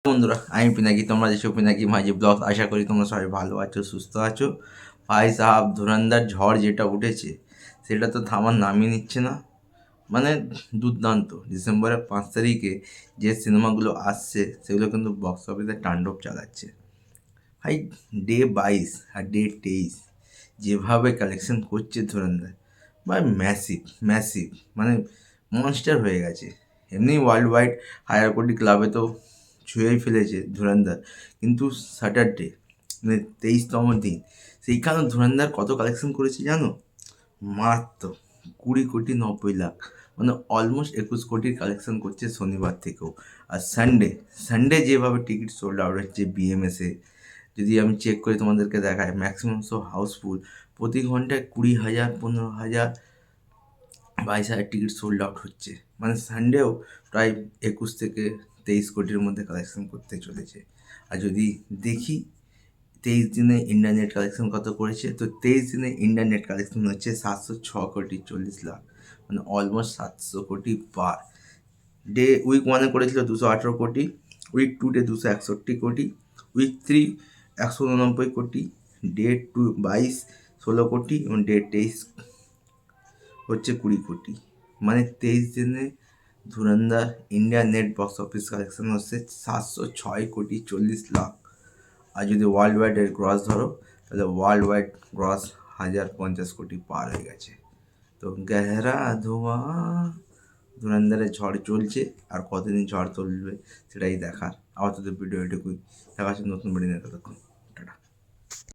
বন্ধুরা, আমি পিনাকি। তোমরা যেসব পিনাকি মাঝি ব্লগ, আশা করি তোমরা সবাই ভালো আছো, সুস্থ আছো। ভাই সাহাব, ধুরন্ধর ঝড় যেটা উঠেছে সেটা তো থামার নামই নিচ্ছে না। মানে দুর্দান্ত। ডিসেম্বরের 5 তারিখে যে সিনেমাগুলো আসছে সেগুলো কিন্তু বক্স অফিসে তাণ্ডব চালাচ্ছে। ভাই, ডে 22 আর ডে 23 যেভাবে কালেকশন করছে ধুরন্ধর, ভাই ম্যাসিভ ম্যাসিভ, মানে মনস্টার হয়ে গেছে। এমনি ওয়ার্ল্ড ওয়াইড হায়ার কোটি ক্লাবে তো ছুঁয়েই ফেলেছে ধুরন্ধর, কিন্তু স্যাটারডে মানে 23তম দিন, সেইখানে ধুরন্ধর কত কালেকশন করেছে জানো? মাত্র 20,90,00,000, মানে অলমোস্ট 21 কোটির কালেকশন করছে শনিবার থেকেও। আর সানডে যেভাবে টিকিট সোল্ড আউট হচ্ছে বিএমএসে, যদি আমি চেক করে তোমাদেরকে দেখাই, ম্যাক্সিমাম শো হাউসফুল। প্রতি ঘন্টায় 20,000, 15,000, 22,000 টিকিট সোল্ড আউট হচ্ছে। মানে সানডেও প্রায় 21 থেকে 23 কোটির মধ্যে কালেকশন করতে চলেছে। আর যদি দেখি 23 দিনে ইন্ডিয়া নেট কালেকশন কত করেছে, তো 23 দিনে ইন্ডিয়া নেট কালেকশন হচ্ছে 706,40,00,000, মানে অলমোস্ট 700 কোটি পার। উইক 1-এ করেছিল 218 কোটি, উইক 2-তে 261 কোটি, উইক 3 189 কোটি, ডে 22 16 কোটি, এবং ডে 23 হচ্ছে 20 কোটি। মানে 23 দিনে Dhurandhar India net box office collection হচ্ছে 706,40,00,000। আর যদি ওয়ার্ল্ড ওয়াইডের গ্রস ধরো, তাহলে ওয়ার্ল্ড ওয়াইড গ্রস 1,050 কোটি পার হয়ে গেছে। তো গেহরা ধোঁয়া, ধুরন্ধরের ঝড় চলছে। আর কতদিন ঝড় চলবে সেটাই দেখার। আপাতত ভিডিও এটুকুই। দেখা হচ্ছে নতুন ভিডিও নিয়ে, ততক্ষণ।